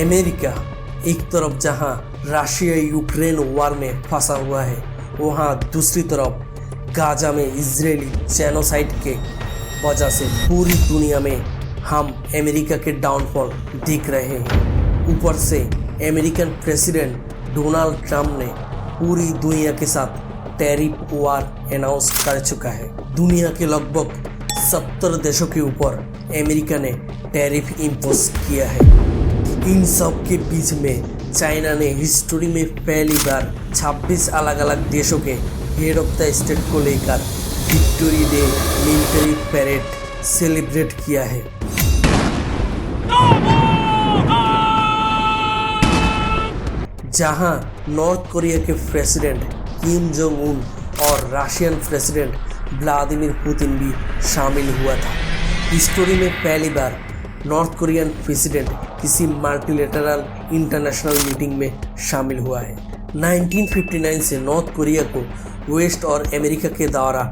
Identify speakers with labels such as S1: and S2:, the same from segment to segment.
S1: America एक तरफ जहां रशिया यूक्रेन वार में फंसा हुआ है, वहां दूसरी तरफ गाजा में इजरायली जेनोसाइड के वजह से पूरी दुनिया में हम अमेरिका के डाउनफॉल देख रहे हैं। ऊपर से अमेरिकन प्रेसिडेंट डोनाल्ड ट्रंप ने पूरी दुनिया के साथ टैरिफ वार अनाउंस कर चुका है। दुनिया के लगभग 70 देशों के ऊपर अमेरिका ने टैरिफ इम्पोज किया है। इन सब के बीच में चाइना ने हिस्ट्री में पहली बार 26 अलग अलग देशों के हेड ऑफ द स्टेट को लेकर victory day military parade celebrate किया है। जहां नॉर्थ कोरिया के प्रेसिडेंट किम जोंग उन और रशियन प्रेसिडेंट व्लादिमीर पुतिन भी शामिल हुआ था। हिस्ट्री में पहली बार नॉर्थ कोरियन प्रेसिडेंट किसी मल्टीलेटरल इंटरनेशनल मीटिंग में शामिल हुआ है। 1959 से नॉर्थ कोरिया को वेस्ट और अमेरिका के द्वारा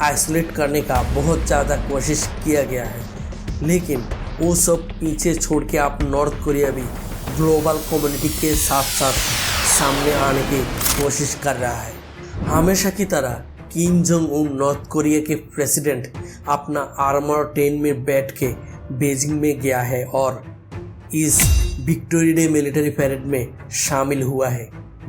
S1: आइसोलेट करने का बहुत ज़्यादा कोशिश किया गया है, लेकिन वो सब पीछे छोड़ के अब नॉर्थ कोरिया भी ग्लोबल कम्युनिटी के साथ साथ सामने आने की कोशिश कर रहा है। हमेशा की तरह Kim Jong Un north Korea के प्रेसिडेंट अपना आर्मर 10 में बैठ के बीजिंग में गया है और इस विक्ट्री डे मिलिट्री परेड में शामिल हुआ है।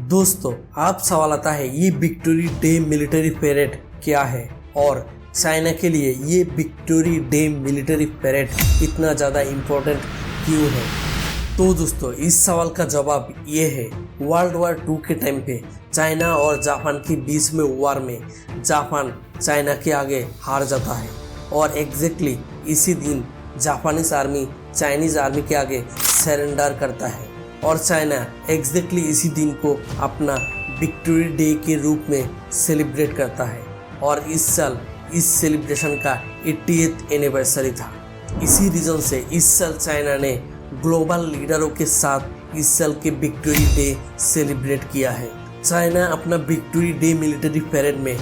S1: दोस्तों, आप सवाल आता है ये विक्ट्री डे मिलिट्री परेड क्या है और चाइना के लिए ये विक्ट्री डे मिलिट्री परेड इतना ज़्यादा इम्पोर्टेंट क्यों है? तो दोस्तों, इस सवाल का जवाब ये है, वर्ल्ड वार 2 के टाइम पे चाइना और जापान के बीच में वार में जापान चाइना के आगे हार जाता है और एग्जैक्टली इसी दिन जापानीज आर्मी चाइनीज आर्मी के आगे सरेंडर करता है और चाइना एग्जैक्टली इसी दिन को अपना विक्ट्री डे के रूप में सेलिब्रेट करता है और इस साल इस सेलिब्रेशन का 80th एनिवर्सरी था। इसी रीजन से इस साल चाइना ने ग्लोबल लीडरों के साथ इस साल के विक्ट्री डे सेलिब्रेट किया है। चाइना अपना विक्ट्री डे मिलिट्री परेड में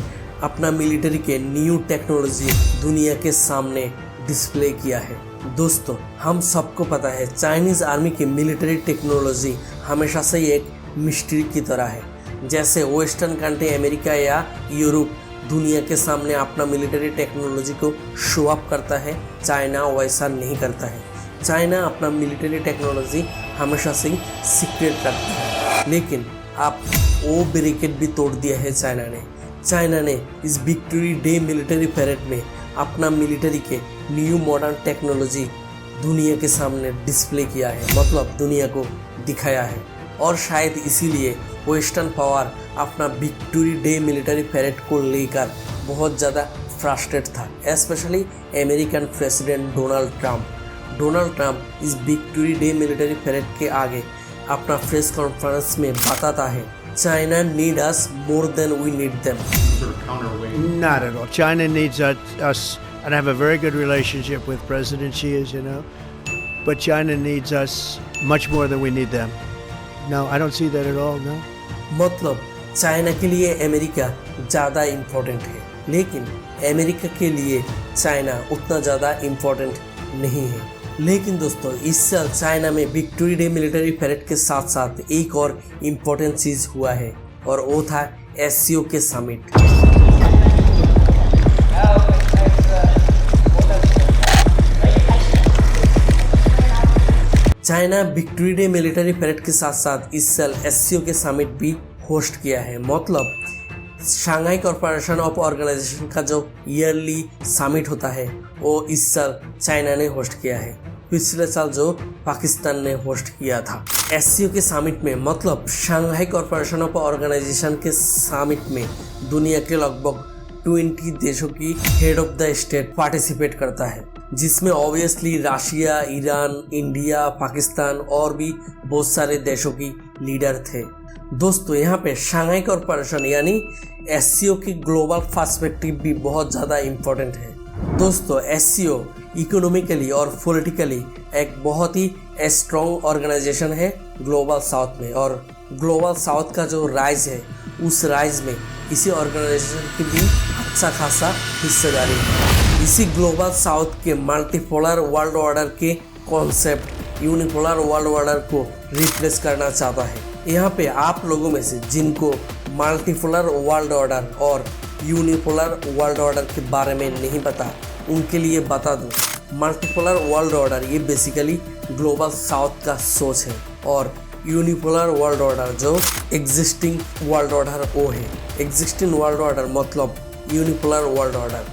S1: अपना मिलिट्री के न्यू टेक्नोलॉजी दुनिया के सामने डिस्प्ले किया है। दोस्तों, हम सबको पता है चाइनीज़ आर्मी की मिलिट्री टेक्नोलॉजी हमेशा से ही एक मिस्ट्री की तरह है। जैसे वेस्टर्न कंट्री अमेरिका या यूरोप दुनिया के सामने अपना मिलिट्री टेक्नोलॉजी को शो अप करता है, चाइना वैसा नहीं करता है। चाइना अपना मिलिट्री टेक्नोलॉजी हमेशा से ही सीक्रेट रखता है, लेकिन अब वो बैरिकेड भी तोड़ दिया है चाइना ने इस विक्ट्री डे मिलिट्री परेड में अपना मिलिट्री के न्यू मॉडर्न टेक्नोलॉजी दुनिया के सामने डिस्प्ले किया है, मतलब दुनिया को दिखाया है। और शायद इसीलिए वेस्टर्न पावर अपना विक्ट्री डे मिलिट्री परेड को लेकर बहुत ज़्यादा फ्रस्ट्रेट था, specially American president Donald Trump इस विक्ट्री डे मिलिट्री परेड के आगे अपना प्रेस कॉन्फ्रेंस में बताता है, China need us more than we need them.
S2: Not at all. China needs us, and I have a very good relationship with President Xi, as you know. But China needs us much more than we need them. No, I don't see that at all. No.
S1: मतलब China के लिए America ज़्यादा important है, लेकिन America के लिए China उतना ज़्यादा इम्पोर्टेंट नहीं है। लेकिन दोस्तों, इस साल चाइना में विक्ट्री डे मिलिट्री परेड के साथ साथ एक और इम्पोर्टेंट चीज़ हुआ है और वो था एससीओ के summit. China victory day military parade के साथ साथ इस साल एससीओ के समिट भी होस्ट किया है। मतलब शंघाई कॉरपोरेशन ऑफ ऑर्गेनाइजेशन का जो ईयरली समिट होता है वो इस साल चाइना ने होस्ट किया है। पिछले साल जो पाकिस्तान ने होस्ट किया था। एससीओ के समिट में, मतलब शंघाई कॉरपोरेशन ऑफ ऑर्गेनाइजेशन के समिट में दुनिया के लगभग 20 देशों की head of the state participate करता है, जिसमें obviously Russia, Iran, India, Pakistan और भी बहुत सारे देशों की लीडर थे। दोस्तों, यहाँ पे शंघाई कॉरपोरेशन यानी एससीओ की ग्लोबल पर्सपेक्टिव भी बहुत ज़्यादा इम्पोर्टेंट है। दोस्तों, एससीओ इकोनॉमिकली और पॉलिटिकली एक बहुत ही स्ट्रॉन्ग ऑर्गेनाइजेशन है ग्लोबल साउथ में, और ग्लोबल साउथ का जो राइज है उस राइज में इसी ऑर्गेनाइजेशन की भी अच्छा खासा हिस्सेदारी है। इसी ग्लोबल साउथ के मल्टीपोलर वर्ल्ड ऑर्डर के कॉन्सेप्ट यूनिपोलर वर्ल्ड ऑर्डर को रिप्लेस करना चाहता है। यहाँ पे आप लोगों में से जिनको मल्टीपोलर वर्ल्ड ऑर्डर और यूनिपोलर वर्ल्ड ऑर्डर के बारे में नहीं पता, उनके लिए बता दूँ, मल्टीपोलर वर्ल्ड ऑर्डर ये बेसिकली ग्लोबल साउथ का सोच है और यूनिपोलर वर्ल्ड ऑर्डर जो एग्जिस्टिंग वर्ल्ड ऑर्डर वो है। एग्जिस्टिंग वर्ल्ड ऑर्डर मतलब यूनिपोलर वर्ल्ड ऑर्डर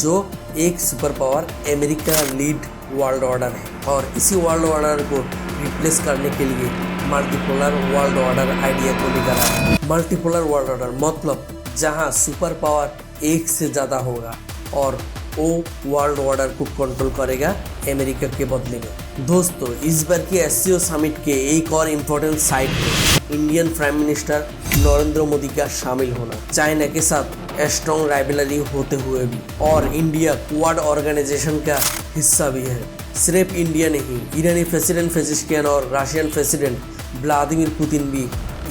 S1: जो एक super power America lead world order है और इसी वर्ल्ड ऑर्डर को रिप्लेस करने के लिए मल्टीपोलर वर्ल्ड ऑर्डर आइडिया को निकाला है। मल्टीपोलर वर्ल्ड ऑर्डर मतलब जहां सुपर पावर एक से ज़्यादा होगा और वो वर्ल्ड ऑर्डर को कंट्रोल करेगा अमेरिका के बदले में। दोस्तों, इस बार की एससीओ समिट के एक और इम्पोर्टेंट साइड है Indian prime minister Narendra Modi का शामिल होना। चाइना के साथ स्ट्रॉन्ग राइवलरी होते हुए भी और इंडिया क्वाड ऑर्गेनाइजेशन का हिस्सा भी है। सिर्फ इंडिया नहीं, ईरानी प्रेसिडेंट पेजेश्कियान और रशियन प्रेसिडेंट व्लादिमीर पुतिन भी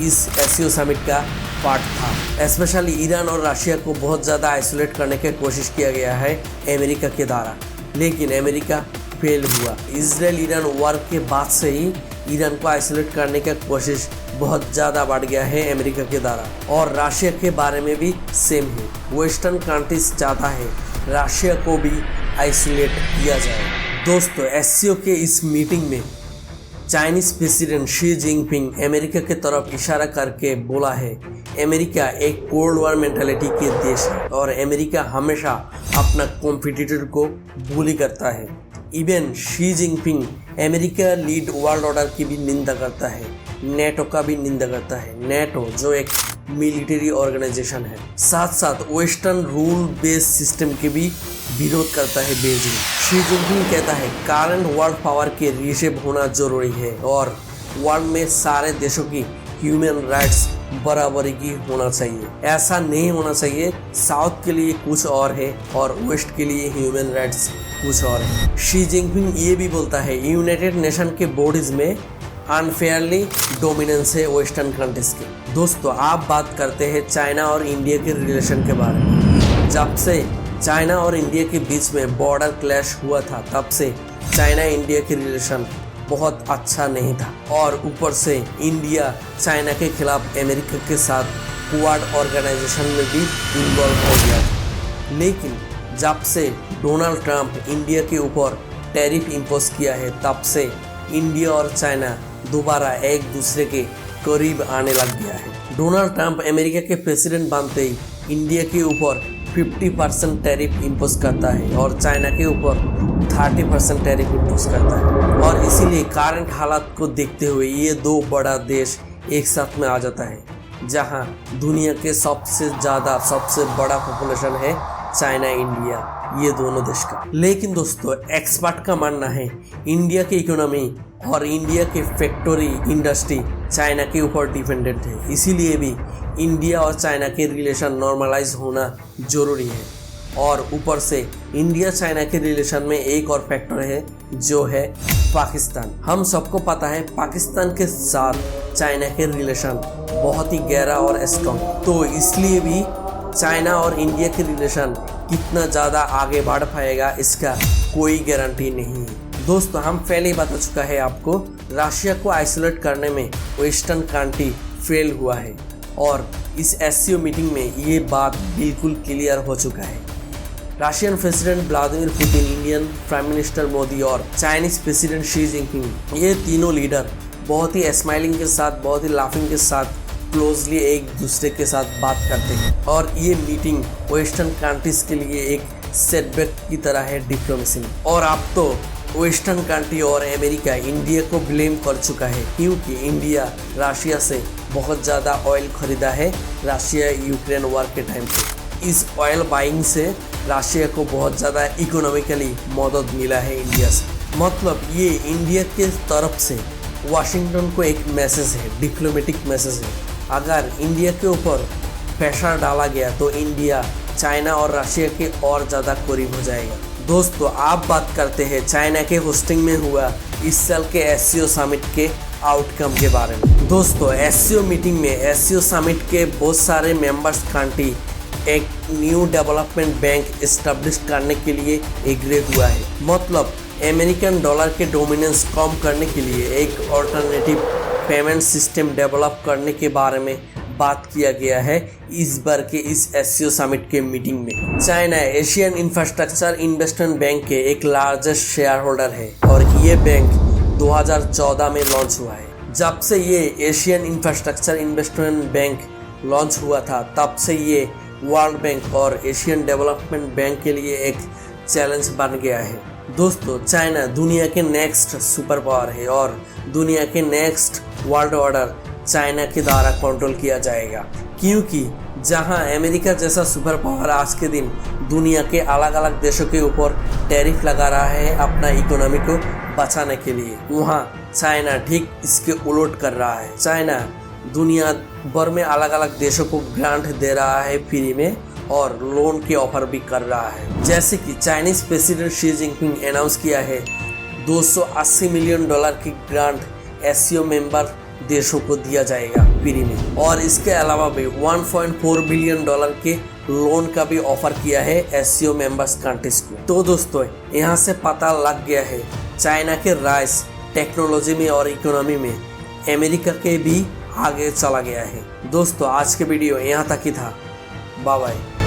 S1: इस एससीओ समिट का पार्ट था। स्पेशली ईरान और रशिया को बहुत ज़्यादा आइसोलेट करने की कोशिश किया गया है अमेरिका के द्वारा, लेकिन अमेरिका फेल हुआ। इजराइल ईरान वॉर के बाद से ही ईरान को आइसोलेट करने की कोशिश बहुत ज़्यादा बढ़ गया है अमेरिका के द्वारा और रशिया के बारे में भी सेम है। वेस्टर्न कंट्रीज चाहता है रशिया को भी आइसोलेट किया जाए। दोस्तों, एससीओ के इस मीटिंग में Chinese president Xi Jinping America के तरफ इशारा करके बोला है अमेरिका एक कोल्ड वॉर मेंटालिटी के देश है और अमेरिका हमेशा अपना कॉम्पिटिटर को बुली करता है। Even Xi Jinping America lead world order की भी निंदा करता है, नेटो का भी निंदा करता है। नेटो जो एक मिलिट्री ऑर्गेनाइजेशन है, साथ साथ वेस्टर्न रूल बेस्ड सिस्टम के भी विरोध करता है बीजिंग। शी जिनपिंग कहता है करंट वर्ल्ड पावर के रीशेप होना जरूरी है और वर्ल्ड में सारे देशों की ह्यूमन राइट्स बराबरी की होना चाहिए। ऐसा नहीं होना चाहिए साउथ के लिए कुछ और है और वेस्ट के लिए ह्यूमन राइट्स कुछ और है। शी जिनपिंग ये भी बोलता है यूनाइटेड नेशन के बॉडीज में अनफेयरली डोमिनेंस है वेस्टर्न कंट्रीज के। दोस्तों, आप बात करते हैं चाइना और इंडिया के रिलेशन के बारे में। जब से चाइना और इंडिया के बीच में बॉर्डर क्लैश हुआ था, तब से चाइना इंडिया के रिलेशन बहुत अच्छा नहीं था और ऊपर से इंडिया चाइना के खिलाफ अमेरिका के साथ क्वाड ऑर्गेनाइजेशन में भी इन्वॉल्व हो गया था। लेकिन जब से डोनाल्ड ट्रंप इंडिया के ऊपर टैरिफ इम्पोज किया है, तब से इंडिया और चाइना दोबारा एक दूसरे के करीब आने लग गया है। डोनाल्ड ट्रंप अमेरिका के प्रेसिडेंट बनते ही इंडिया के ऊपर 50% टैरिफ इम्पोज करता है और चाइना के ऊपर 30% टैरिफ इम्पोज करता है और इसीलिए करंट हालात को देखते हुए ये दो बड़ा देश एक साथ में आ जाता है, जहां दुनिया के सबसे बड़ा पॉपुलेशन है चाइना इंडिया, ये दोनों देश का। लेकिन दोस्तों, एक्सपर्ट का मानना है इंडिया की इकोनॉमी और इंडिया की फैक्ट्री इंडस्ट्री चाइना के ऊपर डिपेंडेंट है, इसीलिए भी इंडिया और चाइना के रिलेशन नॉर्मलाइज होना जरूरी है। और ऊपर से इंडिया चाइना के रिलेशन में एक और फैक्टर है जो है पाकिस्तान। हम सबको पता है पाकिस्तान के साथ चाइना के रिलेशन बहुत ही गहरा और स्ट्रॉन्ग, तो इसलिए भी चाइना और इंडिया के रिलेशन कितना ज़्यादा आगे बढ़ पाएगा इसका कोई गारंटी नहीं है। दोस्तों, हम पहले ही बता चुका है आपको, रशिया को आइसोलेट करने में वेस्टर्न कंट्री फेल हुआ है और इस एससीओ मीटिंग में ये बात बिल्कुल क्लियर हो चुका है। Russian president Vladimir Putin, Indian prime minister Modi और चाइनीज प्रेसिडेंट शी जिनपिंग, ये तीनों लीडर बहुत ही स्माइलिंग के साथ, बहुत ही लाफिंग के साथ क्लोजली एक दूसरे के साथ बात करते हैं और ये मीटिंग वेस्टर्न कंट्रीज के लिए एक सेटबैक की तरह है डिप्लोमेसी में। और अब तो वेस्टर्न कंट्री और अमेरिका इंडिया को ब्लेम कर चुका है क्योंकि इंडिया रशिया से बहुत ज़्यादा ऑयल खरीदा है रशिया यूक्रेन वॉर के टाइम पे। इस ऑयल बाइंग से रशिया को बहुत ज़्यादा इकोनॉमिकली मदद मिला है इंडिया से। मतलब ये इंडिया के तरफ से वाशिंगटन को एक मैसेज है, डिप्लोमेटिक मैसेज है। अगर इंडिया के ऊपर प्रेशर डाला गया तो इंडिया चाइना और रशिया के और ज़्यादा करीब हो जाएगा। दोस्तों, आप बात करते हैं चाइना के होस्टिंग में हुआ इस साल के एससीओ समिट के आउटकम के बारे में। दोस्तों, एससीओ मीटिंग में एससीओ समिट के बहुत सारे मेंबर्स कंट्री एक न्यू डेवलपमेंट बैंक इस्टेब्लिश करने के लिए एग्री हुआ है। मतलब अमेरिकन डॉलर के डोमिनेंस कम करने के लिए एक ऑल्टरनेटिव पेमेंट सिस्टम डेवलप करने के बारे में बात किया गया है इस बार के इस एससीओ समिट के मीटिंग में। China Asian infrastructure investment bank के एक लार्जेस्ट शेयर होल्डर है और ये बैंक 2014 में लॉन्च हुआ है। जब से ये Asian infrastructure investment bank launch हुआ था तब से ये वर्ल्ड बैंक और एशियन डेवलपमेंट बैंक के लिए एक चैलेंज बन गया है। दोस्तों, चाइना दुनिया के नेक्स्ट सुपर पावर है और दुनिया के नेक्स्ट वर्ल्ड ऑर्डर चाइना के द्वारा कंट्रोल किया जाएगा, क्योंकि जहां अमेरिका जैसा सुपर पावर आज के दिन दुनिया के अलग अलग देशों के ऊपर टैरिफ लगा रहा है अपना इकोनॉमी को बचाने के लिए, वहां चाइना ठीक इसके उलट कर रहा है। चाइना दुनिया भर में अलग अलग देशों को ग्रांट दे रहा है फ्री में और लोन के ऑफर भी कर रहा है। जैसे कि Chinese president Xi Jinping announce किया है 280 मिलियन डॉलर की ग्रांट एससीओ मेंबर देशों को दिया जाएगा फ्री में, और इसके अलावा भी 1.4 बिलियन डॉलर के लोन का भी ऑफर किया है एससीओ मेंबर्स कंट्रीज को। तो दोस्तों, यहाँ से पता लग गया है चाइना के राइज टेक्नोलॉजी में और इकोनॉमी में अमेरिका के भी आगे चला गया है। दोस्तों, आज के वीडियो यहाँ तक ही था। Bye bye.